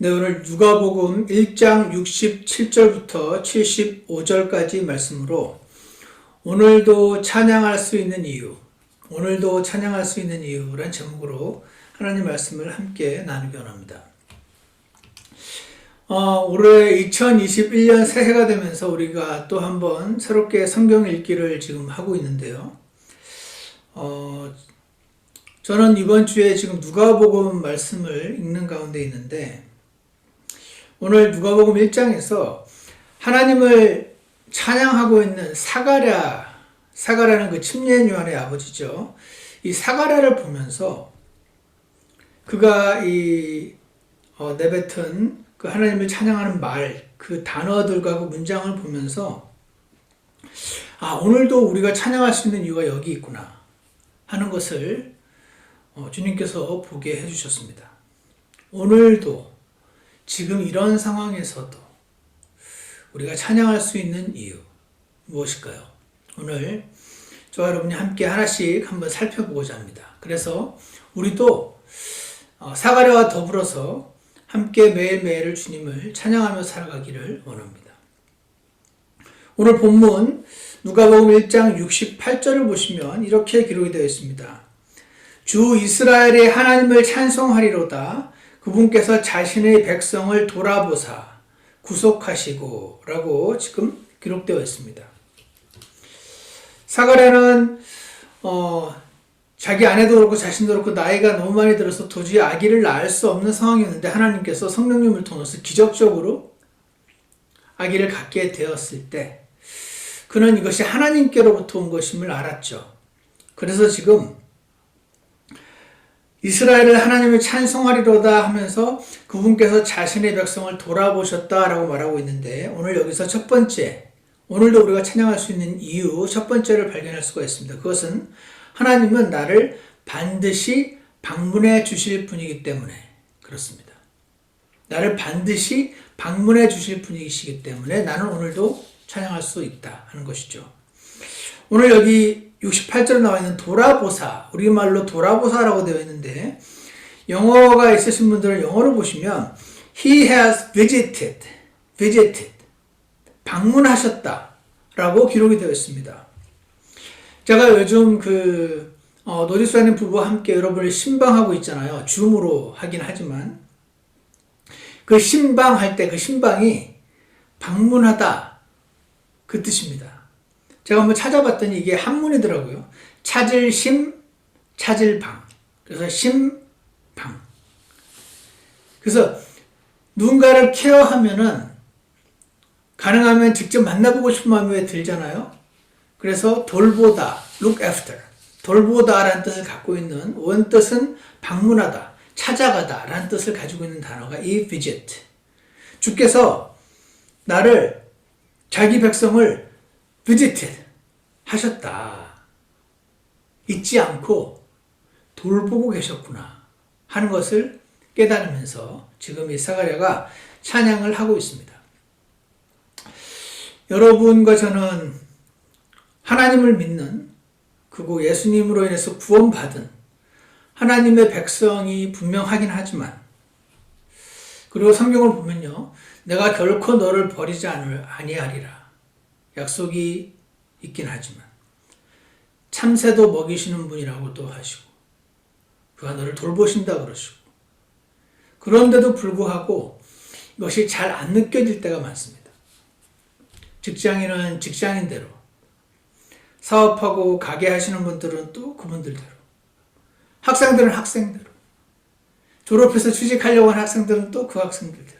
네, 오늘 누가복음 1장 67절부터 75절까지 말씀으로 오늘도 찬양할 수 있는 이유, 오늘도 찬양할 수 있는 이유란 제목으로 하나님 말씀을 함께 나누기 원합니다. 올해 2021년 새해가 되면서 우리가 또 한번 새롭게 성경 읽기를 지금 하고 있는데요. 저는 이번 주에 지금 누가복음 말씀을 읽는 가운데 있는데 오늘 누가복음 1장에서 하나님을 찬양하고 있는 사가랴는 그 침례인 요한의 아버지죠. 이 사가랴를 보면서 그가 내뱉은 그 하나님을 찬양하는 말, 그 단어들과 그 문장을 보면서 오늘도 우리가 찬양할 수 있는 이유가 여기 있구나 하는 것을 주님께서 보게 해주셨습니다. 오늘도 지금 이런 상황에서도 우리가 찬양할 수 있는 이유 무엇일까요? 오늘 저와 여러분이 함께 하나씩 한번 살펴보고자 합니다. 그래서 우리도 사가랴와 더불어서 함께 매일매일을 주님을 찬양하며 살아가기를 원합니다. 오늘 본문 누가복음 1장 68절을 보시면 이렇게 기록이 되어 있습니다. 주 이스라엘의 하나님을 찬송하리로다. 그분께서 자신의 백성을 돌아보사 구속하시고 라고 지금 기록되어 있습니다. 사가랴는 자기 아내도 그렇고 자신도 그렇고 나이가 너무 많이 들어서 도저히 아기를 낳을 수 없는 상황이었는데 하나님께서 성령님을 통해서 기적적으로 아기를 갖게 되었을 때 그는 이것이 하나님께로부터 온 것임을 알았죠. 그래서 지금 이스라엘을 하나님을 찬송하리로다 하면서 그분께서 자신의 백성을 돌아보셨다라고 말하고 있는데 오늘 여기서 첫 번째, 오늘도 우리가 찬양할 수 있는 이유 첫 번째를 발견할 수가 있습니다. 그것은 하나님은 나를 반드시 방문해 주실 분이기 때문에 그렇습니다. 나를 반드시 방문해 주실 분이시기 때문에 나는 오늘도 찬양할 수 있다 하는 것이죠. 오늘 여기 68절에 나와 있는 돌아보사, 우리말로 돌아보사라고 되어 있는데 영어가 있으신 분들은 영어로 보시면 He has visited, 방문하셨다 라고 기록이 되어 있습니다. 제가 요즘 노지수아님 부부와 함께 여러분을 신방하고 있잖아요. 줌으로 하긴 하지만 그 신방할 때 그 신방이 방문하다 그 뜻입니다. 제가 한번 찾아봤더니 이게 한문이더라고요. 찾을 심, 찾을 방. 그래서 심방. 그래서 누군가를 케어하면은 가능하면 직접 만나보고 싶은 마음이 왜 들잖아요. 그래서 돌보다, look after. 돌보다라는 뜻을 갖고 있는 원뜻은 방문하다, 찾아가다 라는 뜻을 가지고 있는 단어가 이 visit. 주께서 나를, 자기 백성을 visited 하셨다. 잊지 않고 돌보고 계셨구나 하는 것을 깨달으면서 지금 이 사가랴가 찬양을 하고 있습니다. 여러분과 저는 하나님을 믿는 그리고 예수님으로 인해서 구원받은 하나님의 백성이 분명하긴 하지만 그리고 성경을 보면요. 내가 결코 너를 버리지 아니하리라. 약속이 있긴 하지만 참새도 먹이시는 분이라고도 하시고 그가 너를 돌보신다 그러시고 그런데도 불구하고 이것이 잘 안 느껴질 때가 많습니다. 직장인은 직장인대로 사업하고 가게 하시는 분들은 또 그분들대로 학생들은 학생대로 졸업해서 취직하려고 하는 학생들은 또 그 학생들대로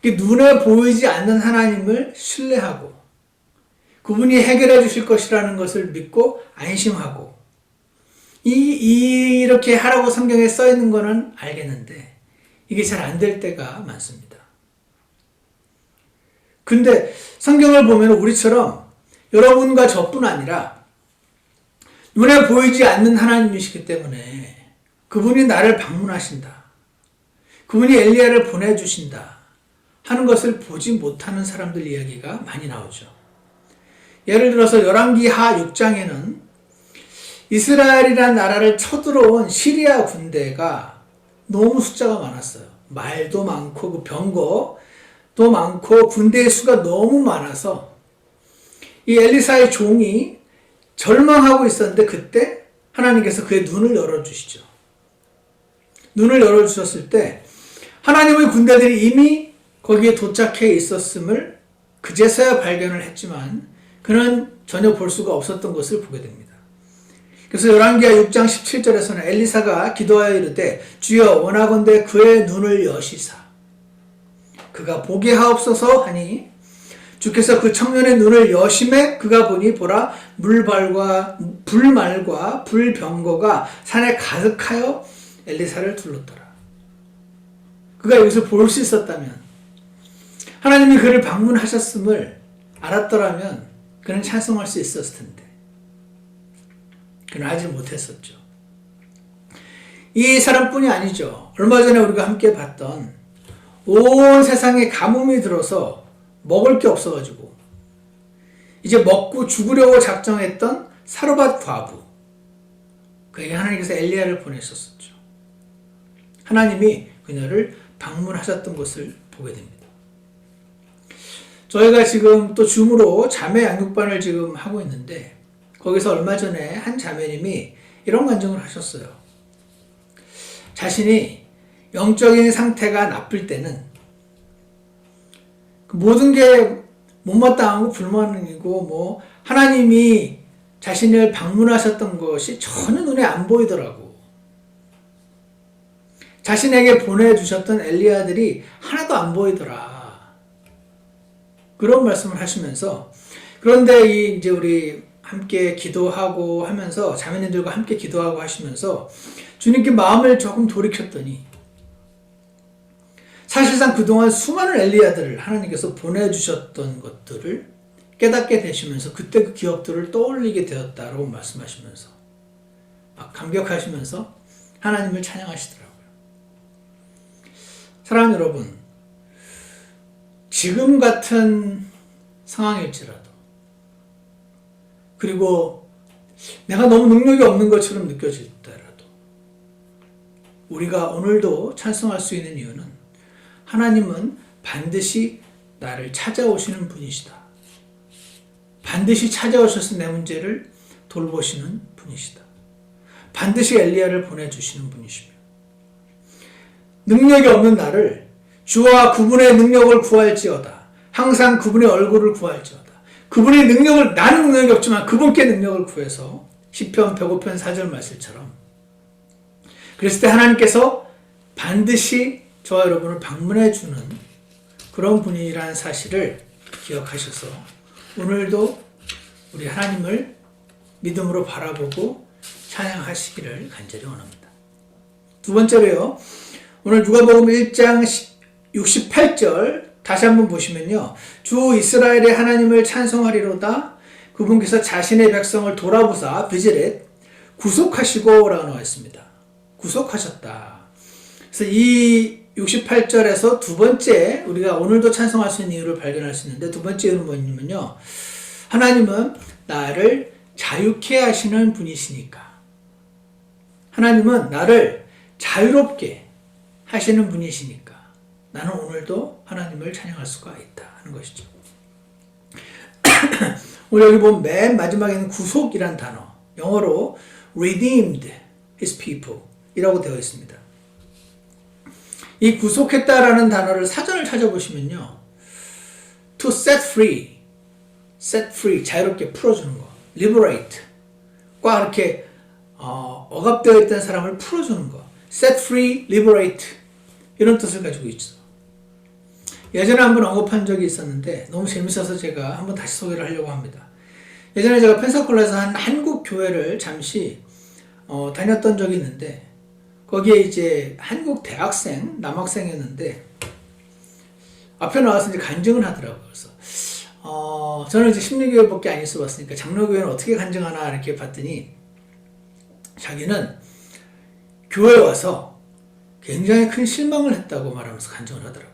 눈에 보이지 않는 하나님을 신뢰하고 그분이 해결해 주실 것이라는 것을 믿고 안심하고 이렇게 하라고 성경에 써 있는 거는 알겠는데 이게 잘 안 될 때가 많습니다. 근데 성경을 보면 우리처럼 여러분과 저뿐 아니라 눈에 보이지 않는 하나님이시기 때문에 그분이 나를 방문하신다. 그분이 엘리야를 보내주신다. 하는 것을 보지 못하는 사람들 이야기가 많이 나오죠. 예를 들어서 열왕기하 6장에는 이스라엘이라는 나라를 쳐들어온 시리아 군대가 너무 숫자가 많았어요. 말도 많고 그 병거도 많고 군대의 수가 너무 많아서 이 엘리사의 종이 절망하고 있었는데 그때 하나님께서 그의 눈을 열어주시죠. 눈을 열어주셨을 때 하나님의 군대들이 이미 거기에 도착해 있었음을 그제서야 발견을 했지만 그는 전혀 볼 수가 없었던 것을 보게 됩니다. 그래서 열왕기하 6장 17절에서는 엘리사가 기도하여 이르되 주여 원하건대 그의 눈을 여시사 그가 보게 하옵소서 하니 주께서 그 청년의 눈을 여심해 그가 보니 보라 불말과 불병거가 산에 가득하여 엘리사를 둘렀더라. 그가 이것을 볼 수 있었다면 하나님이 그를 방문하셨음을 알았더라면 그는 찬송할 수 있었을 텐데 그는 하지 못했었죠. 이 사람뿐이 아니죠. 얼마 전에 우리가 함께 봤던 온 세상에 가뭄이 들어서 먹을 게 없어가지고 이제 먹고 죽으려고 작정했던 사르밧 과부 그에게 하나님께서 엘리야를 보내셨었죠. 하나님이 그녀를 방문하셨던 것을 보게 됩니다. 저희가 지금 또 줌으로 자매 양육반을 지금 하고 있는데 거기서 얼마 전에 한 자매님이 이런 간증을 하셨어요. 자신이 영적인 상태가 나쁠 때는 모든 게 못마땅하고 불만이고 하나님이 자신을 방문하셨던 것이 전혀 눈에 안 보이더라고. 자신에게 보내주셨던 엘리야들이 하나도 안 보이더라. 그런 말씀을 하시면서 그런데 이제 우리 함께 기도하고 하면서 자매님들과 함께 기도하고 하시면서 주님께 마음을 조금 돌이켰더니 사실상 그동안 수많은 엘리야들을 하나님께서 보내주셨던 것들을 깨닫게 되시면서 그때 그 기억들을 떠올리게 되었다라고 말씀하시면서 막 감격하시면서 하나님을 찬양하시더라고요. 사랑하는 여러분, 지금 같은 상황일지라도 그리고 내가 너무 능력이 없는 것처럼 느껴질때라도 우리가 오늘도 찬송할 수 있는 이유는 하나님은 반드시 나를 찾아오시는 분이시다. 반드시 찾아오셔서 내 문제를 돌보시는 분이시다. 반드시 엘리야를 보내주시는 분이시며 능력이 없는 나를 주와 그분의 능력을 구할지어다. 항상 그분의 얼굴을 구할지어다. 그분의 능력을 나는 능력이 없지만 그분께 능력을 구해서 시편 105편 4절 말씀처럼 그랬을 때 하나님께서 반드시 저와 여러분을 방문해 주는 그런 분이라는 사실을 기억하셔서 오늘도 우리 하나님을 믿음으로 바라보고 찬양하시기를 간절히 원합니다. 두 번째로요. 오늘 누가복음 1장 68절 다시 한번 보시면요. 주 이스라엘의 하나님을 찬송하리로다. 그분께서 자신의 백성을 돌아보사 비즈렛 구속하시고 라고 나와 있습니다. 구속하셨다. 그래서 이 68절에서 두 번째 우리가 오늘도 찬송할 수 있는 이유를 발견할 수 있는데 두 번째 이유는 뭐냐면요. 하나님은 나를 자유케 하시는 분이시니까. 하나님은 나를 자유롭게 하시는 분이시니까 나는 오늘도 하나님을 찬양할 수가 있다 하는 것이죠. 오늘 여기 보면 맨 마지막에 있는 구속이란 단어, 영어로 redeemed his people 이라고 되어 있습니다. 이 구속했다라는 단어를 사전을 찾아보시면요. to set free, 자유롭게 풀어주는 거, liberate, 과 이렇게 억압되어 있던 사람을 풀어주는 거, set free, liberate 이런 뜻을 가지고 있죠. 예전에 한번 언급한 적이 있었는데 너무 재밌어서 제가 한번 다시 소개를 하려고 합니다. 예전에 제가 펜사콜라에서 한 한국 교회를 잠시 다녔던 적이 있는데 거기에 이제 한국 대학생, 남학생이었는데 앞에 나와서 이제 간증을 하더라고요. 그래서 저는 이제 심리교회밖에 안 있어 봤으니까 장로교회는 어떻게 간증하나 이렇게 봤더니 자기는 교회에 와서 굉장히 큰 실망을 했다고 말하면서 간증을 하더라고요.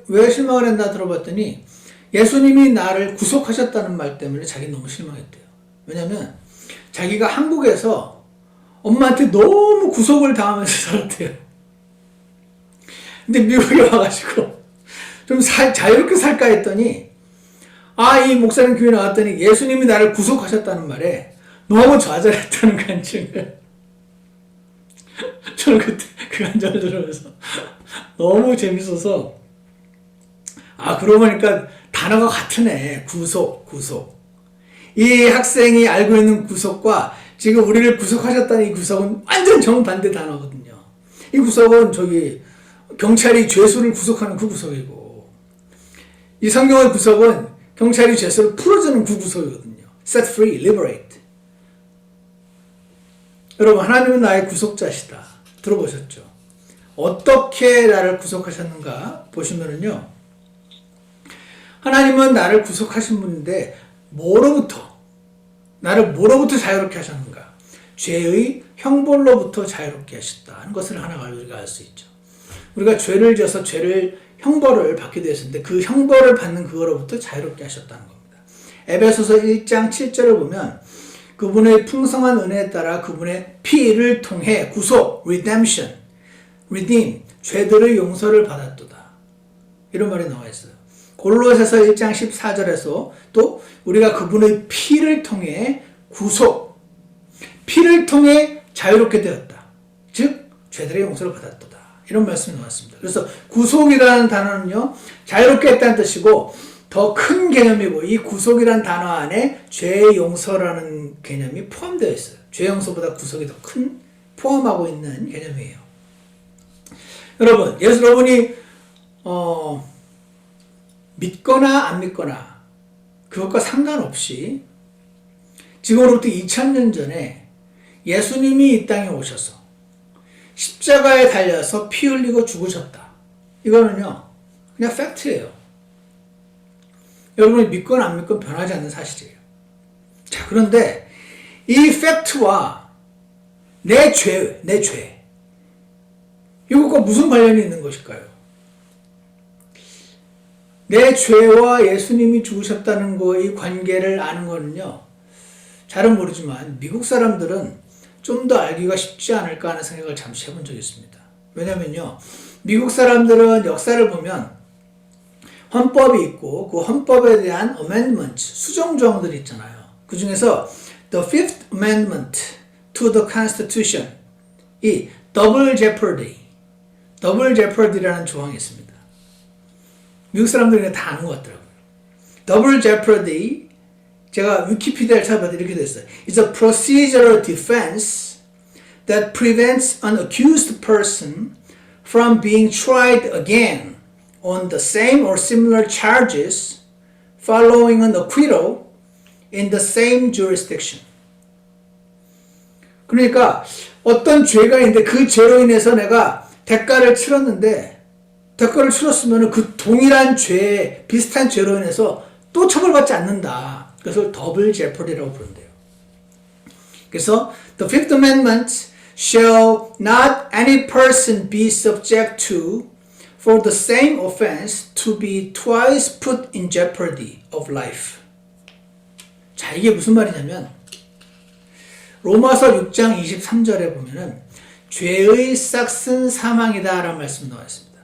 왜 실망을 했나 들어봤더니 예수님이 나를 구속하셨다는 말 때문에 자기는 너무 실망했대요. 왜냐면 자기가 한국에서 엄마한테 너무 구속을 당하면서 살았대요. 근데 미국에 와가지고 좀 자유롭게 살까 했더니 이 목사님 교회 나왔더니 예수님이 나를 구속하셨다는 말에 너무 좌절했다는 간증을 저는 그때 그 간증을 들으면서 너무 재밌어서 그러고 보니까 단어가 같으네. 구속. 이 학생이 알고 있는 구속과 지금 우리를 구속하셨다는 이 구속은 완전 정반대 단어거든요. 이 구속은 경찰이 죄수를 구속하는 그 구속이고, 이 성경의 구속은 경찰이 죄수를 풀어주는 그 구속이거든요. set free, liberate. 여러분, 하나님은 나의 구속자시다. 들어보셨죠? 어떻게 나를 구속하셨는가 보시면은요, 하나님은 나를 구속하신 분인데 나를 뭐로부터 자유롭게 하셨는가? 죄의 형벌로부터 자유롭게 하셨다는 것을 하나 우리가 알 수 있죠. 우리가 죄를 지어서 형벌을 받게 되었는데 그 형벌을 받는 그거로부터 자유롭게 하셨다는 겁니다. 에베소서 1장 7절을 보면 그분의 풍성한 은혜에 따라 그분의 피를 통해 구속, redemption, redeem, 죄들의 용서를 받았도다. 이런 말이 나와 있어요. 골로새서 1장 14절에서 또 우리가 그분의 피를 통해 구속, 피를 통해 자유롭게 되었다. 즉 죄들의 용서를 받았도다. 이런 말씀이 나왔습니다. 그래서 구속이라는 단어는요, 자유롭게 했다는 뜻이고 더 큰 개념이고, 이 구속이라는 단어 안에 죄의 용서라는 개념이 포함되어 있어요. 죄 용서보다 구속이 더 큰 포함하고 있는 개념이에요. 여러분이 믿거나 안 믿거나 그것과 상관없이 지금으로부터 2000년 전에 예수님이 이 땅에 오셔서 십자가에 달려서 피 흘리고 죽으셨다. 이거는요, 그냥 팩트예요. 여러분이 믿건 안 믿건 변하지 않는 사실이에요. 자, 그런데 이 팩트와 내 죄, 이것과 무슨 관련이 있는 것일까요? 내 죄와 예수님이 죽으셨다는 거의 관계를 아는 거는요, 잘은 모르지만 미국 사람들은 좀 더 알기가 쉽지 않을까 하는 생각을 잠시 해본 적이 있습니다. 왜냐면요, 미국 사람들은 역사를 보면 헌법이 있고 그 헌법에 대한 amendment, 수정 조항들이 있잖아요. 그 중에서 the Fifth Amendment to the Constitution, 이 double jeopardy라는 조항이 있습니다. 미국 사람들이 다 아는 것 같더라고요. double jeopardy, 제가 위키피디아를 찾아봤더니 이렇게 됐어요. It's a procedural defense that prevents an accused person from being tried again on the same or similar charges following an acquittal in the same jurisdiction. 그러니까 어떤 죄가 있는데 그 죄로 인해서 내가 대가를 치렀으면 그 동일한 죄, 비슷한 죄로 인해서 또 처벌받지 않는다. 그래서 더블 제퍼디라고 부른대요. 그래서 the Fifth Amendment shall not any person be subject to for the same offense to be twice put in jeopardy of life. 자, 이게 무슨 말이냐면 로마서 6장 23절에 보면은 죄의 싹은 사망이다 라는 말씀이 나와 있습니다.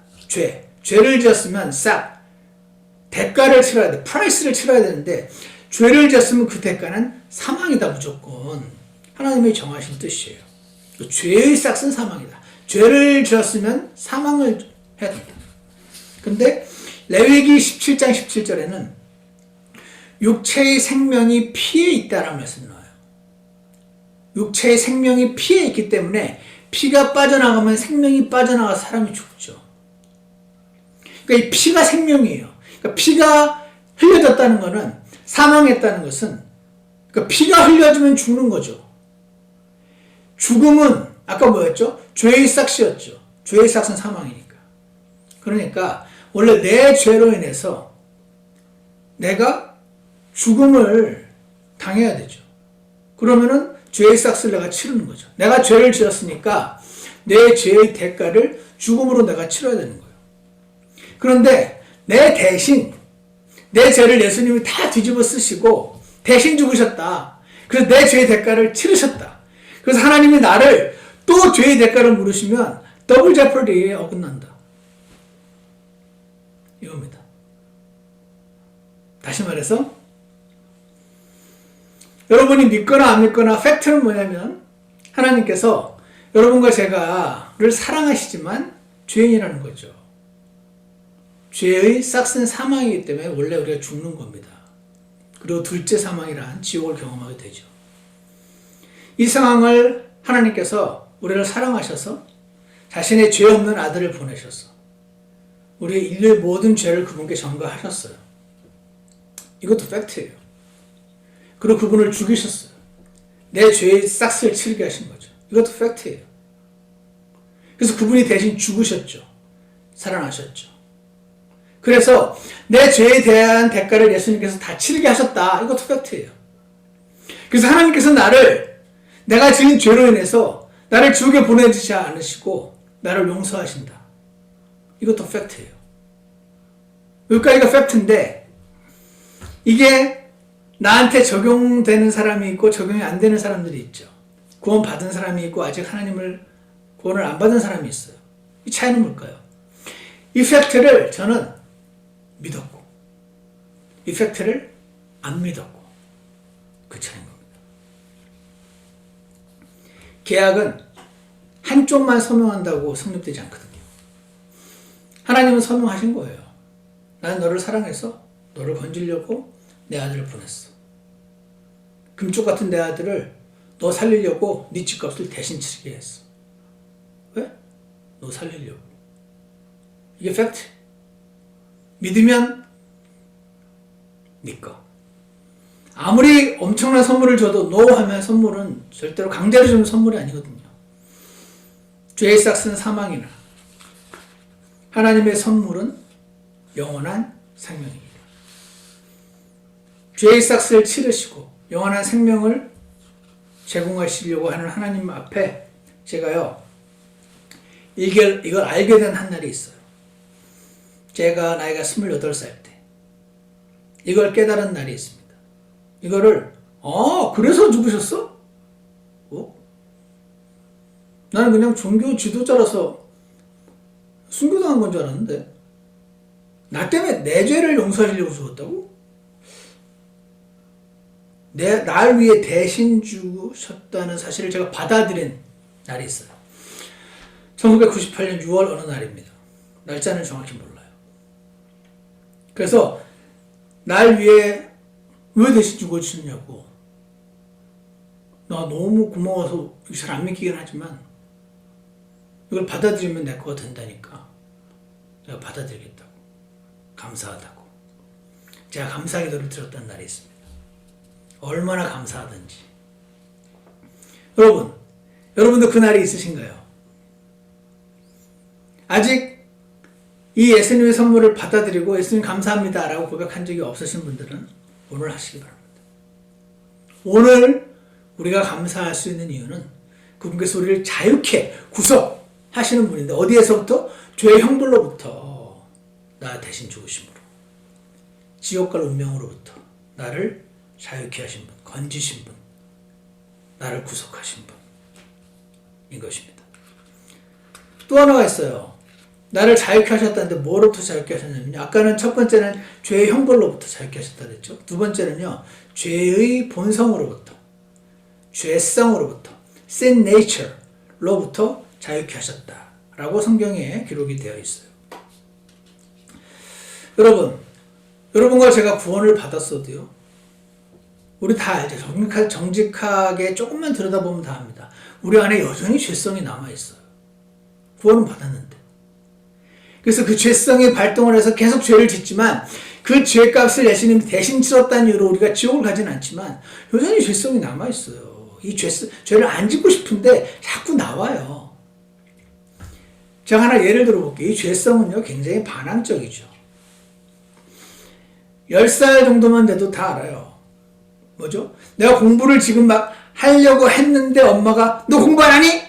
죄를 지었으면 싹, 대가를 치러야 돼. 프라이스를 치러야 되는데 죄를 지었으면 그 대가는 사망이다 무조건. 하나님이 정하신 뜻이에요. 죄의 싹은 사망이다. 죄를 지었으면 사망을 해야 된다. 근데 레위기 17장 17절에는 육체의 생명이 피에 있다라는 말씀이 나와요. 육체의 생명이 피에 있기 때문에 피가 빠져나가면 생명이 빠져나가서 사람이 죽죠. 그러니까 이 피가 생명이에요. 그러니까 피가 흘려졌다는 것은, 사망했다는 것은, 그러니까 피가 흘려지면 죽는 거죠. 죽음은 아까 뭐였죠? 죄의 싹이었죠. 죄의 싹은 사망이니까. 그러니까 원래 내 죄로 인해서 내가 죽음을 당해야 되죠. 그러면은 죄의 싹을 내가 치르는 거죠. 내가 죄를 지었으니까 내 죄의 대가를 죽음으로 내가 치러야 되는 거예요. 그런데 내 대신 내 죄를 예수님이 다 뒤집어 쓰시고 대신 죽으셨다. 그래서 내 죄의 대가를 치르셨다. 그래서 하나님이 나를 또 죄의 대가를 물으시면 더블 제퍼디에 어긋난다. 이겁니다. 다시 말해서 여러분이 믿거나 안 믿거나 팩트는 뭐냐면 하나님께서 여러분과 제가를 사랑하시지만 죄인이라는 거죠. 죄의 싹슨 사망이기 때문에 원래 우리가 죽는 겁니다. 그리고 둘째 사망이란 지옥을 경험하게 되죠. 이 상황을 하나님께서 우리를 사랑하셔서 자신의 죄 없는 아들을 보내셔서 우리 인류의 모든 죄를 그분께 전가하셨어요. 이것도 팩트예요. 그리고 그분을 죽이셨어요. 내 죄의 싹스를 치르게 하신 거죠. 이것도 팩트예요. 그래서 그분이 대신 죽으셨죠. 살아나셨죠. 그래서 내 죄에 대한 대가를 예수님께서 다 치르게 하셨다. 이것도 팩트예요. 그래서 하나님께서 내가 지은 죄로 인해서 나를 지옥에 보내주지 않으시고 나를 용서하신다. 이것도 팩트예요. 여기까지가 팩트인데 이게 나한테 적용되는 사람이 있고 적용이 안 되는 사람들이 있죠. 구원 받은 사람이 있고 아직 구원을 안 받은 사람이 있어요. 이 차이는 뭘까요? 이 팩트를 저는 믿었고 이 팩트를 안 믿었고 그 차이인 겁니다. 계약은 한쪽만 서명한다고 성립되지 않거든요. 하나님은 서명하신 거예요. 나는 너를 사랑해서 너를 건지려고 내 아들을 보냈어. 금쪽 같은 내 아들을 너 살리려고 네 집값을 대신 치르게 했어. 왜? 너 살리려고. 이게 팩트. 믿으면 믿고. 아무리 엄청난 선물을 줘도 노 하면 선물은 절대로 강제로 주는 선물이 아니거든요. 죄의 싹스는 사망이나 하나님의 선물은 영원한 생명입니다. 죄의 싹스를 치르시고 영원한 생명을 제공하시려고 하는 하나님 앞에 제가요 이걸 알게 된 한 날이 있어요. 제가 나이가 28살 때 이걸 깨달은 날이 있습니다. 이거를 그래서 죽으셨어? 나는 그냥 종교 지도자라서 순교당한 건 줄 알았는데 나 때문에 내 죄를 용서하시려고 죽었다고? 날 위해 대신 죽으셨다는 사실을 제가 받아들인 날이 있어요. 1998년 6월 어느 날입니다. 날짜는 정확히 몰라요. 그래서 날 위해 왜 대신 죽어주셨냐고. 나 너무 고마워서 잘 안 믿기긴 하지만 이걸 받아들이면 내 거가 된다니까 내가 받아들이겠다고. 감사하다고. 제가 감사 기도를 드렸던 날이 있습니다. 얼마나 감사하든지. 여러분도 그 날이 있으신가요? 아직 이 예수님의 선물을 받아들이고 예수님 감사합니다 라고 고백한 적이 없으신 분들은 오늘 하시기 바랍니다. 오늘 우리가 감사할 수 있는 이유는 그분께서 우리를 자유케 구속하시는 분인데 어디에서부터? 죄의 형벌로부터 나 대신 죽으심으로 지옥 갈 운명으로부터 나를 자유케 하신 분, 건지신 분, 나를 구속하신 분인 것입니다. 또 하나가 있어요. 나를 자유케 하셨다는데 뭐로부터 자유케 하셨냐면요. 아까는 첫 번째는 죄의 형벌로부터 자유케 하셨다 그랬죠. 두 번째는요. 죄의 본성으로부터, 죄성으로부터, sin nature로부터 자유케 하셨다라고 성경에 기록이 되어 있어요. 여러분과 제가 구원을 받았어도요. 우리 다 알죠. 정직하게 조금만 들여다보면 다 압니다. 우리 안에 여전히 죄성이 남아있어요. 구원은 받았는데. 그래서 그 죄성이 발동을 해서 계속 죄를 짓지만 그 죄값을 예수님이 대신 치렀다는 이유로 우리가 지옥을 가진 않지만 여전히 죄성이 남아있어요. 이 죄를 안 짓고 싶은데 자꾸 나와요. 제가 하나 예를 들어볼게요. 이 죄성은요 굉장히 반항적이죠. 10살 정도만 돼도 다 알아요. 뭐죠? 내가 공부를 지금 막 하려고 했는데 엄마가 너 공부 안 하니?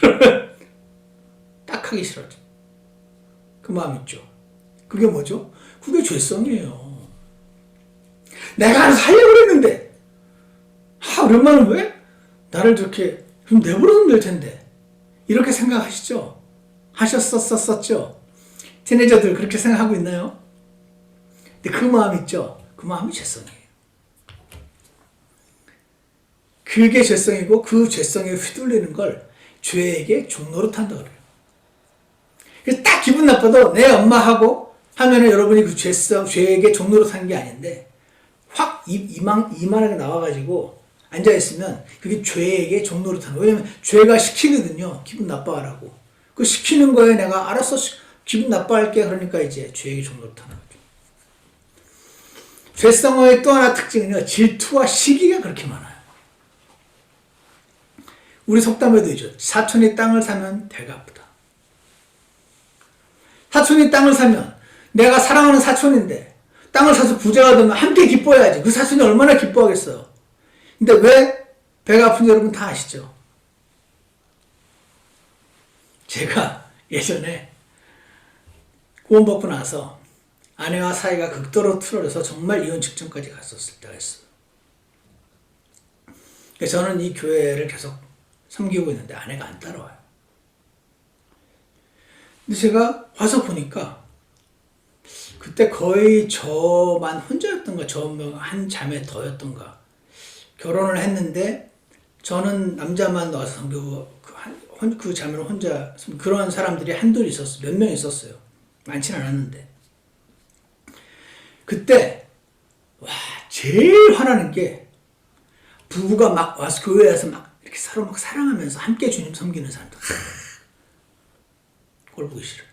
그러면 딱 하기 싫어져. 그 마음 있죠. 그게 뭐죠? 그게 죄성이에요. 내가 알아서 하려고 했는데 우리 엄마는 왜? 나를 저렇게 좀 내버려두면 될 텐데 이렇게 생각하시죠? 하셨었죠? 티네이저들 그렇게 생각하고 있나요? 근데 그 마음 있죠? 그 마음이 죄성이에요. 그게 죄성이고 그 죄성에 휘둘리는 걸 죄에게 종로로 탄다 그래요. 그래서 딱 기분 나빠도 내 엄마하고 하면은 여러분이 그 죄에게 종로로 탄 게 아닌데 확 이만하게 나와가지고 앉아있으면 그게 죄에게 종로로 타는 거예요. 왜냐면 죄가 시키거든요. 기분 나빠하라고. 그 시키는 거에 내가 알았어 기분 나빠할게 그러니까 이제 죄에게 종로로 타는 거죠. 죄성의 또 하나 특징은요. 질투와 시기가 그렇게 많아요. 우리 속담에도 있죠. 사촌이 땅을 사면 배가 아프다. 사촌이 땅을 사면 내가 사랑하는 사촌인데 땅을 사서 부자가 되면 함께 기뻐해야지. 그 사촌이 얼마나 기뻐하겠어요. 근데 왜 배가 아픈지 여러분 다 아시죠? 제가 예전에 구원받고 나서 아내와 사이가 극도로 틀어져서 정말 이혼 직전까지 갔었을 때가 있어요. 그래서 저는 이 교회를 계속 섬기고 있는데 아내가 안 따라와요. 근데 제가 와서 보니까 그때 거의 저만 혼자였던가 저 한 자매 더였던가 결혼을 했는데 저는 남자만 나와서 섬기고 그 자매는 혼자 그런 사람들이 한둘 있었어요. 몇 명 있었어요. 많지는 않았는데 그때 와 제일 화나는 게 부부가 막 와서 교회에 와서 막 이렇게 서로 막 사랑하면서 함께 주님 섬기는 사람들 그걸 보기 싫어요.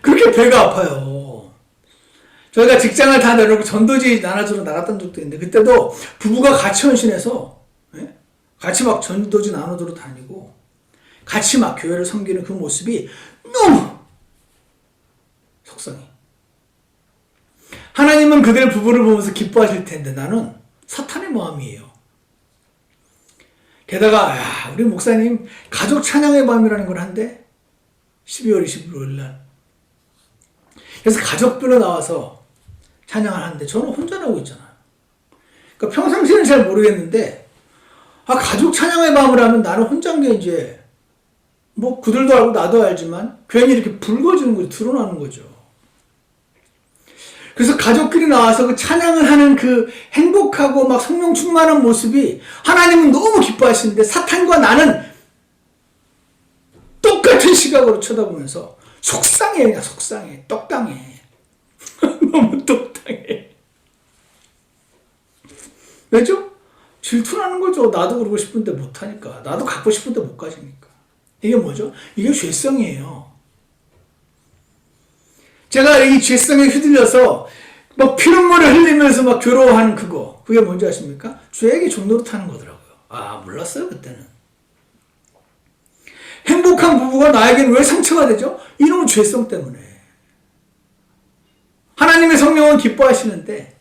그렇게 배가 아파요. 저희가 직장을 다 내놓고 전도지 나눠주러 나갔던 적도 있는데 그때도 부부가 같이 헌신해서 같이 막 전도지 나눠주러 다니고 같이 막 교회를 섬기는 그 모습이 너무 속상해. 하나님은 그들 부부를 보면서 기뻐하실 텐데 나는 사탄의 마음이에요. 게다가 우리 목사님 가족 찬양의 밤이라는 걸 한대 12월 25일 날 그래서 가족별로 나와서 찬양을 하는데 저는 혼자 나오고 있잖아요. 그러니까 평상시에는 잘 모르겠는데 가족 찬양의 밤을 하면 나는 혼자인 게 이제 뭐 그들도 알고 나도 알지만 괜히 이렇게 붉어지는 거죠. 드러나는 거죠. 그래서 가족끼리 나와서 그 찬양을 하는 그 행복하고 막 성령 충만한 모습이 하나님은 너무 기뻐하시는데 사탄과 나는 똑같은 시각으로 쳐다보면서 속상해 그냥 속상해 떡당해 너무 떡당해. 왜죠? 질투나는 거죠. 나도 그러고 싶은데 못하니까 나도 갖고 싶은데 못 가지니까. 이게 뭐죠? 이게 죄성이에요. 제가 이 죄성에 휘둘려서 막 피눈물을 흘리면서 막 괴로워하는 그게 뭔지 아십니까? 죄에게 종로로 타는 거더라고요. 몰랐어요 그때는. 행복한 부부가 나에게는 왜 상처가 되죠? 이놈의 죄성 때문에. 하나님의 성령은 기뻐하시는데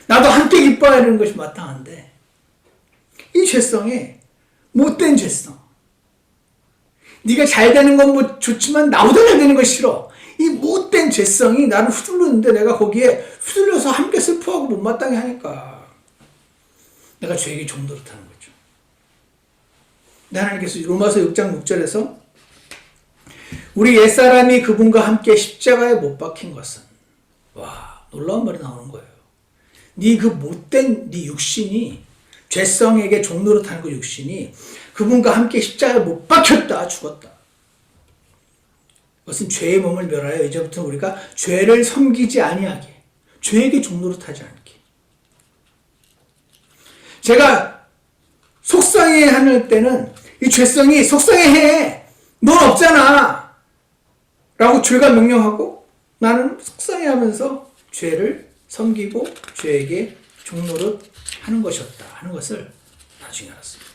나도 함께 기뻐하는 것이 마땅한데 이 죄성에 못된 죄성. 네가 잘 되는 건 뭐 좋지만 나보다 잘 되는 건 싫어. 이 못된 죄성이 나를 휘둘르는데 내가 거기에 휘둘려서 함께 슬퍼하고 못마땅해 하니까 내가 죄에게 종로로 타는 거죠. 하나님께서 로마서 6장 6절에서 우리 옛사람이 그분과 함께 십자가에 못 박힌 것은 놀라운 말이 나오는 거예요. 네 그 못된 네 육신이 죄성에게 종로로 타는 그 육신이 그분과 함께 십자가에 못 박혔다 죽었다. 그것은 죄의 몸을 멸하여 이제부터 우리가 죄를 섬기지 아니하게 죄에게 종로로 타지 않게. 제가 속상해 하는 때는 이 죄성이 속상해 넌 없잖아 라고 죄가 명령하고 나는 속상해 하면서 죄를 섬기고 죄에게 종로로 하는 것이었다 하는 것을 나중에 알았습니다.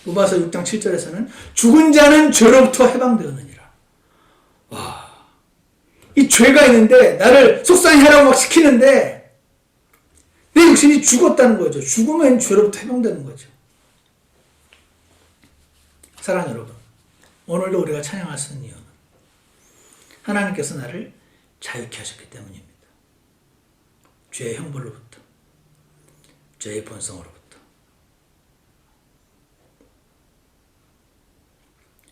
로마서 6장 7절에서는 죽은 자는 죄로부터 해방되었느니라. 이 죄가 있는데 나를 속상해하라고 막 시키는데 내 육신이 죽었다는 거죠. 죽으면 죄로부터 해방되는 거죠. 사랑하는 여러분, 오늘도 우리가 찬양할 수 있는 이유는 하나님께서 나를 자유케 하셨기 때문입니다. 죄의 형벌로부터, 죄의 본성으로부터.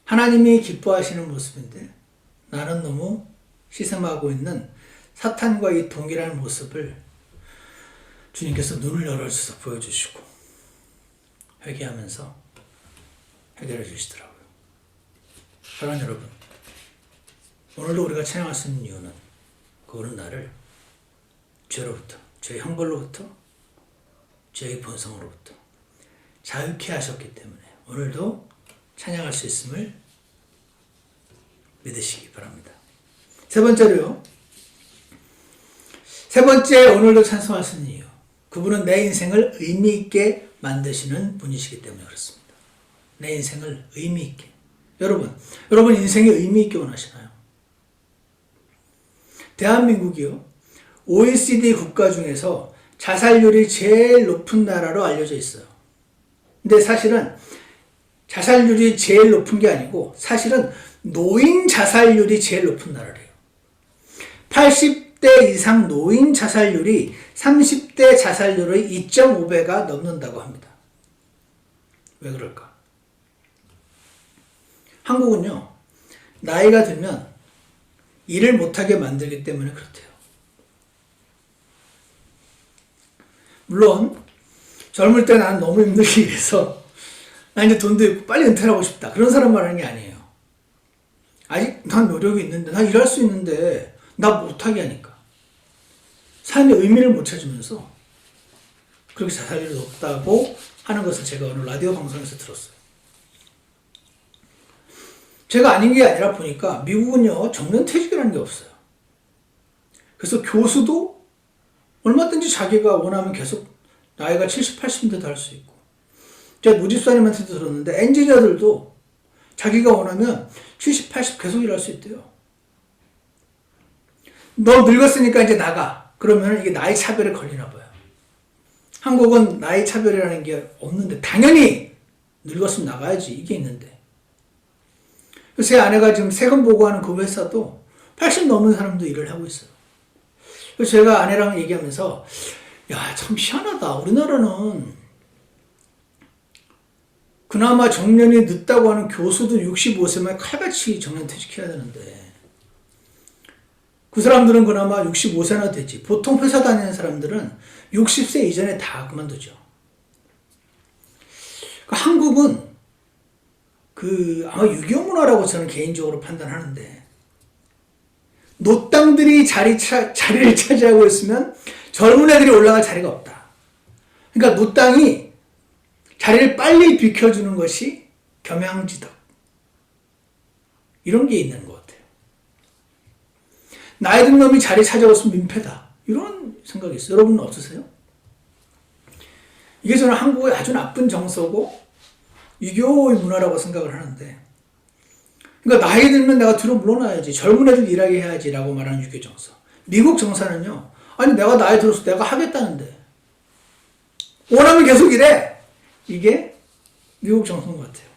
하나님이 기뻐하시는 모습인데 나는 너무 시샘하고 있는 사탄과 이 동일한 모습을 주님께서 눈을 열어주셔서 보여주시고 회개하면서 해결해 주시더라고요. 사랑하는 여러분, 오늘도 우리가 찬양할 수 있는 이유는 그 어느 날을 죄로부터, 죄의 형벌로부터, 죄의 본성으로부터 자유케 하셨기 때문에 오늘도 찬양할 수 있음을 믿으시기 바랍니다. 세 번째로요. 세 번째, 오늘도 찬송할 수 있는 이유. 그분은 내 인생을 의미 있게 만드시는 분이시기 때문에 그렇습니다. 내 인생을 의미 있게. 여러분 인생이 의미 있게 원하시나요? 대한민국이요, OECD 국가 중에서 자살률이 제일 높은 나라로 알려져 있어요. 근데 사실은 자살률이 제일 높은 게 아니고 사실은 노인 자살률이 제일 높은 나라래요. 80대 이상 노인 자살률이 30대 자살률의 2.5배가 넘는다고 합니다. 왜 그럴까? 한국은요, 나이가 들면 일을 못하게 만들기 때문에 그렇대요. 물론 젊을 때 난 너무 힘들기 위해서 나 이제 돈도 있고 빨리 은퇴를 하고 싶다, 그런 사람 말하는 게 아니에요. 아직 난 노력이 있는데, 난 일할 수 있는데 나 못하게 하니까 삶의 의미를 못 찾으면서 그렇게 자살률이 높다고 하는 것을 제가 오늘 라디오 방송에서 들었어요. 제가 아닌 게 아니라 보니까 미국은요, 정년퇴직이라는 게 없어요. 그래서 교수도 얼마든지 자기가 원하면 계속 나이가 70, 80인데도 할 수 있고, 제가 노집사님한테도 들었는데 엔지니어들도 자기가 원하면 70, 80 계속 일할 수 있대요. 너 늙었으니까 이제 나가. 그러면 이게 나이 차별에 걸리나 봐요. 한국은 나이 차별이라는 게 없는데 당연히 늙었으면 나가야지, 이게 있는데. 제 아내가 지금 세금 보고하는 그 회사도 80 넘은 사람도 일을 하고 있어요. 그래서 제가 아내랑 얘기하면서 야, 참 희한하다. 우리나라는 그나마 정년이 늦다고 하는 교수도 65세면 칼같이 정년퇴직해야 되는데 그 사람들은 그나마 65세나 되지. 보통 회사 다니는 사람들은 60세 이전에 다 그만두죠. 한국은 아마 유교 문화라고 저는 개인적으로 판단하는데, 노땅들이 자리를 차지하고 있으면 젊은 애들이 올라갈 자리가 없다. 그러니까 노땅이 자리를 빨리 비켜주는 것이 겸양지덕, 이런 게 있는 것 같아요. 나이 든 놈이 자리 찾아왔으면 민폐다, 이런 생각이 있어요. 여러분은 없으세요? 이게 저는 한국의 아주 나쁜 정서고 유교의 문화라고 생각을 하는데, 그러니까 나이 들면 내가 뒤로 물러나야지, 젊은 애들 일하게 해야지 라고 말하는 유교 정서. 미국 정서는요, 아니 내가 나이 들어서 내가 하겠다는데 원하면 계속 일해, 이게 미국 정서인 것 같아요.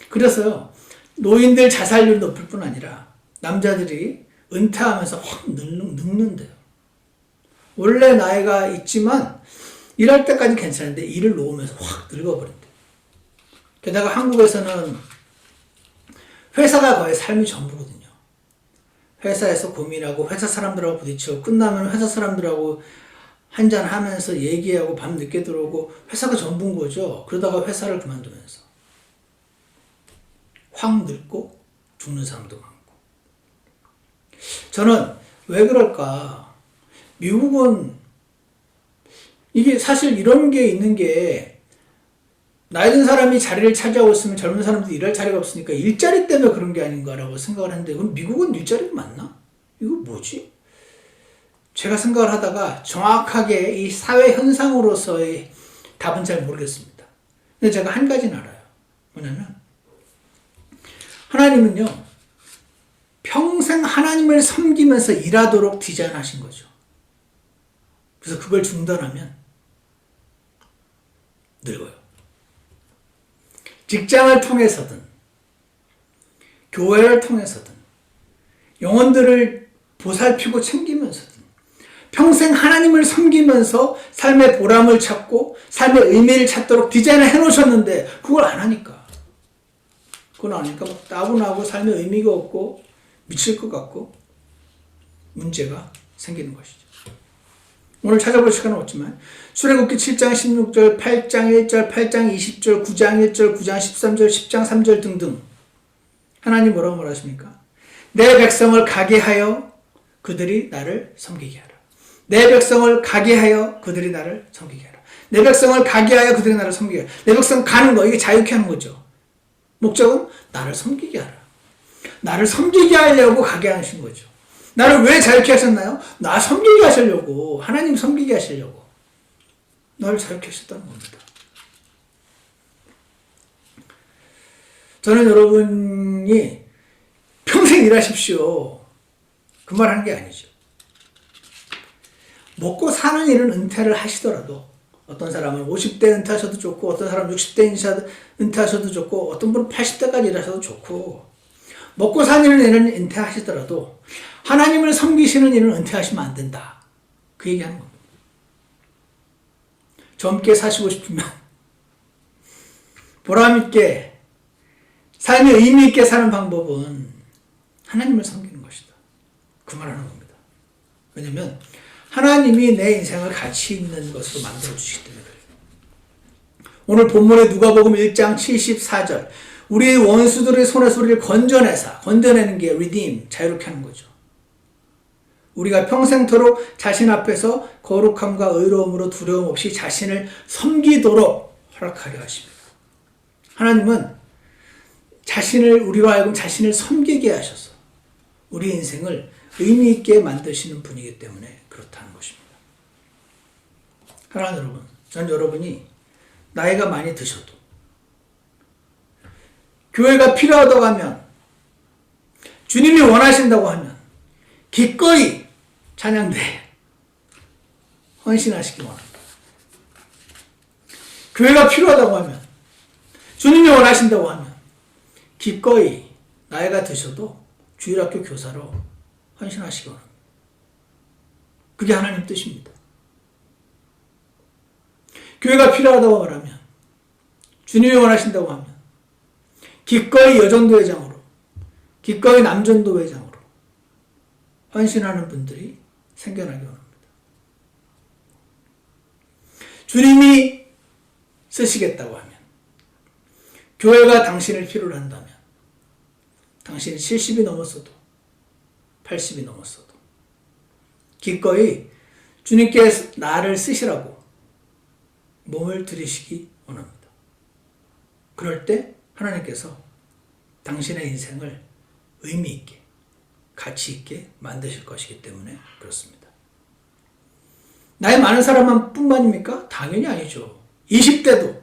그래서요, 노인들 자살률이 높을 뿐 아니라 남자들이 은퇴하면서 확 늙는데요. 원래 나이가 있지만 일할 때까지 괜찮은데 일을 놓으면서 확 늙어버린대요. 게다가 한국에서는 회사가 거의 삶이 전부거든요. 회사에서 고민하고 회사 사람들하고 부딪히고 끝나면 회사 사람들하고 한잔하면서 얘기하고 밤 늦게 들어오고 회사가 전부인 거죠. 그러다가 회사를 그만두면서 확 늙고 죽는 사람도 많고. 저는 왜 그럴까? 미국은 이게 사실 이런 게 있는 게, 나이 든 사람이 자리를 차지하고 있으면 젊은 사람들이 일할 자리가 없으니까 일자리 때문에 그런 게 아닌가라고 생각을 했는데, 그럼 미국은 일자리가 맞나? 이거 뭐지? 제가 생각을 하다가 정확하게 이 사회 현상으로서의 답은 잘 모르겠습니다. 근데 제가 한 가지는 알아요. 뭐냐면 하나님은요, 평생 하나님을 섬기면서 일하도록 디자인하신 거죠. 그래서 그걸 중단하면 늙어요. 직장을 통해서든 교회를 통해서든 영혼들을 보살피고 챙기면서든 평생 하나님을 섬기면서 삶의 보람을 찾고 삶의 의미를 찾도록 디자인을 해놓으셨는데 그걸 안 하니까 그건 아니까 막 따분하고 삶에 의미가 없고 미칠 것 같고 문제가 생기는 것이죠. 오늘 찾아볼 시간은 없지만 출애굽기 7장 16절, 8장 1절, 8장 20절, 9장 1절, 9장 13절, 10장 3절 등등 하나님 뭐라고 말하십니까? 내 백성을 가게 하여 그들이 나를 섬기게 하라. 내 백성을 가게 하여 그들이 나를 섬기게 하라. 내 백성을 가게 하여 그들이 나를 섬기게 하라. 내 백성 가는 거, 이게 자유케 하는 거죠. 목적은 나를 섬기게 하라. 나를 섬기게 하려고 가게 하신 거죠. 나를 왜 자유케 하셨나요? 나 섬기게 하시려고. 하나님 섬기게 하시려고. 나를 자유케 하셨다는 겁니다. 저는 여러분이 평생 일하십시오. 그 말 하는 게 아니죠. 먹고 사는 일은 은퇴를 하시더라도 어떤 사람은 50대 은퇴하셔도 좋고 어떤 사람은 60대 은퇴하셔도 좋고 어떤 분은 80대까지 일하셔도 좋고 먹고 사는 일은 은퇴하시더라도 하나님을 섬기시는 일은 은퇴하시면 안 된다. 그 얘기하는 겁니다. 젊게 사시고 싶으면 보람있게 삶의 의미있게 사는 방법은 하나님을 섬기는 것이다. 그 말하는 겁니다. 왜냐하면 하나님이 내 인생을 가치 있는 것으로 만들어 주시기 때문에 그래요. 오늘 본문의 누가복음 1장 74절 우리의 원수들의 손에서 우리를 건져내는 게 redeem, 자유롭게 하는 거죠. 우리가 평생토록 자신 앞에서 거룩함과 의로움으로 두려움 없이 자신을 섬기도록 허락하려 하십니다. 하나님은 우리로 하여금 자신을 섬기게 하셔서 우리 인생을 의미 있게 만드시는 분이기 때문에 그렇다는 것입니다. 사랑하는 여러분, 전 여러분이 나이가 많이 드셔도 교회가 필요하다고 하면 주님이 원하신다고 하면 기꺼이 찬양대에 헌신하시기 원합니다. 교회가 필요하다고 하면 주님이 원하신다고 하면 기꺼이 나이가 드셔도 주일학교 교사로 헌신하시기 원합니다. 그게 하나님 뜻입니다. 교회가 필요하다고 말하면 주님이 원하신다고 하면 기꺼이 여전도 회장으로 기꺼이 남전도 회장으로 헌신하는 분들이 생겨나기 원합니다. 주님이 쓰시겠다고 하면 교회가 당신을 필요로 한다면 당신이 70이 넘었어도 80이 넘었어도 기꺼이 주님께 나를 쓰시라고 몸을 들이시기 원합니다. 그럴 때 하나님께서 당신의 인생을 의미 있게 가치 있게 만드실 것이기 때문에 그렇습니다. 나이 많은 사람만 뿐만입니까? 당연히 아니죠. 20대도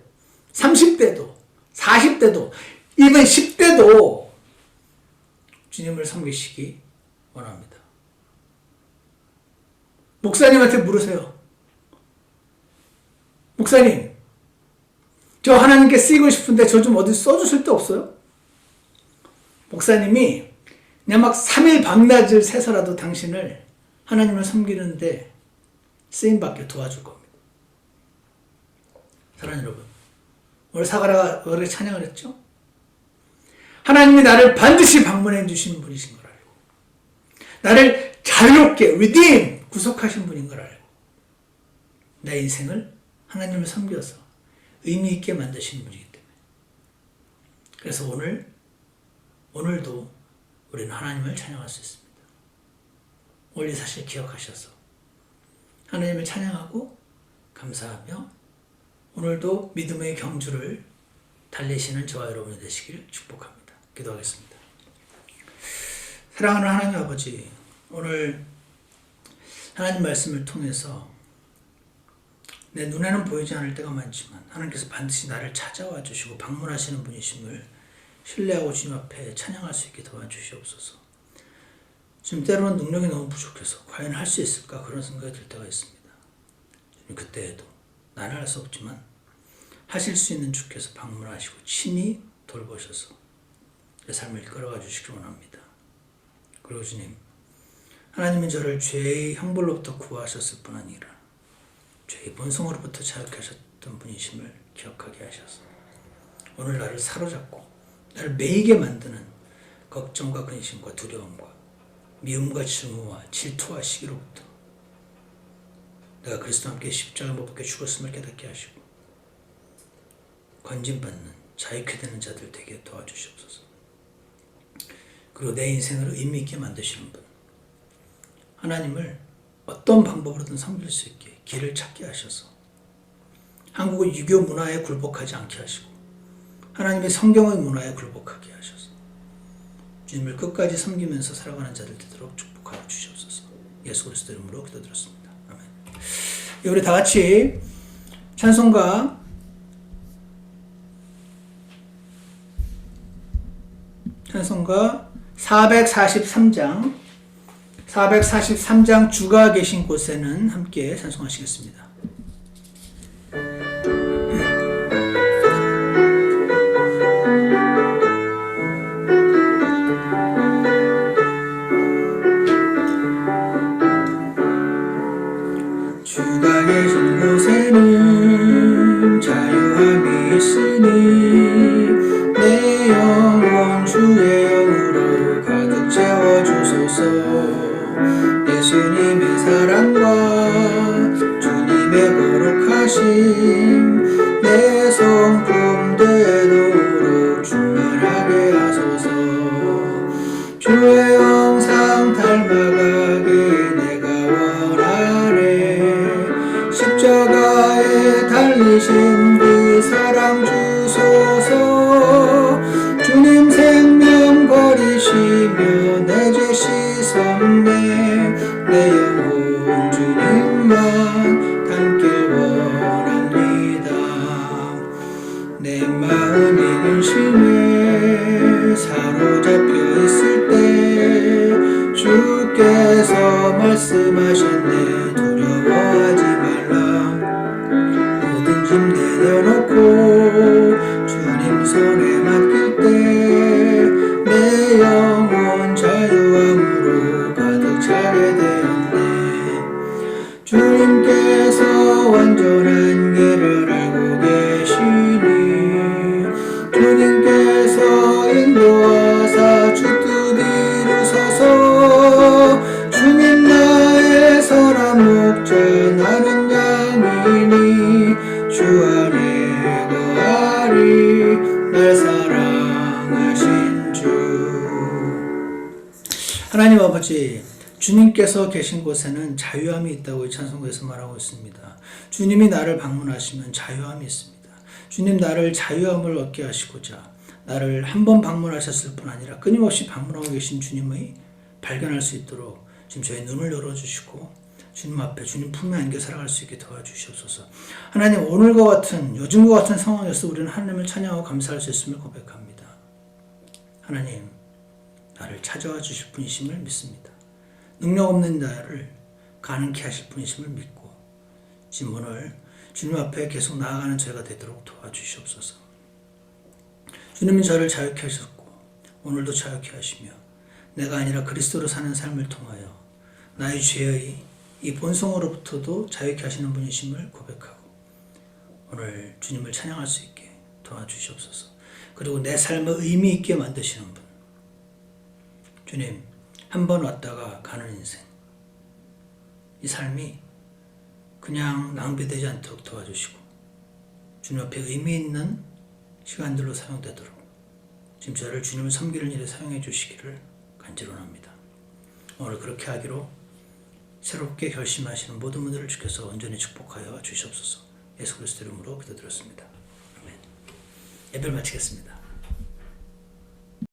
30대도 40대도 이번 10대도 주님을 섬기시기 원합니다. 목사님한테 물으세요. 목사님, 저 하나님께 쓰이고 싶은데 저 좀 어디 써주실 데 없어요? 목사님이 그냥 막 3일 밤낮을 새서라도 당신을 하나님을 섬기는데 쓰임받게 도와줄 겁니다. 사랑하는 여러분, 오늘 사가라가 왜 그렇게 찬양을 했죠? 하나님이 나를 반드시 방문해 주시는 분이신 걸 알고 나를 자유롭게 redeem, 구속하신 분인 걸 알고 내 인생을 하나님을 섬겨서 의미 있게 만드시는 분이기 때문에 그래서 오늘도 우리는 하나님을 찬양할 수 있습니다. 오늘 이 사실 기억하셔서 하나님을 찬양하고 감사하며 오늘도 믿음의 경주를 달리시는 저와 여러분이 되시길 축복합니다. 기도하겠습니다. 사랑하는 하나님 아버지, 오늘 하나님 말씀을 통해서 내 눈에는 보이지 않을 때가 많지만 하나님께서 반드시 나를 찾아와 주시고 방문하시는 분이심을 신뢰하고 주님 앞에 찬양할 수 있게 도와주시옵소서. 지금 때로는 능력이 너무 부족해서 과연 할 수 있을까 그런 생각이 들 때가 있습니다. 그때에도 나는 할 수 없지만 하실 수 있는 주께서 방문하시고 친히 돌보셔서 내 삶을 이끌어가 주시기 원합니다. 그리고 주님, 하나님은 저를 죄의 형벌로부터 구하셨을 뿐 아니라 죄의 본성으로부터 자유케 하셨던 분이심을 기억하게 하셔서 오늘 나를 사로잡고 나를 매이게 만드는 걱정과 근심과 두려움과 미움과 증오와 질투와 시기로부터 내가 그리스도와 함께 십자가 못 박혀 죽었음을 깨닫게 하시고 건진받는 자유케 되는 자들 되게 도와주시옵소서. 그리고 내 인생을 의미 있게 만드시는 분, 하나님을 어떤 방법으로든 섬길 수 있게 길을 찾게 하셔서 한국의 유교 문화에 굴복하지 않게 하시고 하나님의 성경의 문화에 굴복하게 하셔서 주님을 끝까지 섬기면서 살아가는 자들 되도록 축복하여 주시옵소서. 예수 그리스도 이름으로 기도드렸습니다. 아멘. 우리 다 같이 찬송가 443장 주가 계신 곳에는 함께 찬송하시겠습니다. 주가 계신 곳에는 자유함이 있으니 내 영혼 주의 영으로 가득 채워주소서. 예수님의 사랑과 주님의 거룩하심 내 성품 되도록 충만하게 하소서. 주의 형상 닮아가게 내가 원하네. 십자가에 달리신 그 사랑 주소서. 주님 생명 버리시며 내 죄 씻었네. 내 영혼 주님만 닮길 원합니다. 내 마음이 근심에 사로잡혀 있을 때 주께서 말씀하셨네. 두려워하지 말라. 모든 짐 내려놓고 주님 손에 맡길 때 내 영혼 자유함으로 가득 차게 되었네. 주님께서 완전한 길을 알고 계시니 주님께서 인도하사 주 뜻 이루소서. 주님 나의 선한 목자 나는 양이니 주 안에 거하리 날 사랑하신 주. 하나님 아버지, 주님께서 계신 곳에는 자유함이 있다고 찬송가에서 말하고 있습니다. 주님이 나를 방문하시면 자유함이 있습니다. 주님 나를 자유함을 얻게 하시고자 나를 한 번 방문하셨을 뿐 아니라 끊임없이 방문하고 계신 주님의 발견할 수 있도록 지금 저희 눈을 열어주시고 주님 앞에 주님 품에 안겨 살아갈 수 있게 도와주시옵소서. 하나님, 오늘과 같은 요즘과 같은 상황에서 우리는 하나님을 찬양하고 감사할 수 있음을 고백합니다. 하나님, 나를 찾아와 주실 분이심을 믿습니다. 능력 없는 나를 가능케 하실 분이심을 믿고 지금 오늘 주님 앞에 계속 나아가는 저희가 되도록 도와주시옵소서. 주님이 저를 자유케 하셨고 오늘도 자유케 하시며 내가 아니라 그리스도로 사는 삶을 통하여 나의 죄의 이 본성으로부터도 자유케 하시는 분이심을 고백하고 오늘 주님을 찬양할 수 있게 도와주시옵소서. 그리고 내 삶을 의미 있게 만드시는 분, 주님, 한 번 왔다가 가는 인생, 이 삶이 그냥 낭비되지 않도록 도와주시고 주님 앞에 의미 있는 시간들로 사용되도록 지금 저를 주님을 섬기는 일에 사용해 주시기를 간절원합니다. 오늘 그렇게 하기로 새롭게 결심하시는 모든 분들을 주께서 온전히 축복하여 주시옵소서. 예수 그리스도 이름으로 기도드렸습니다. 아멘. 예배를 마치겠습니다.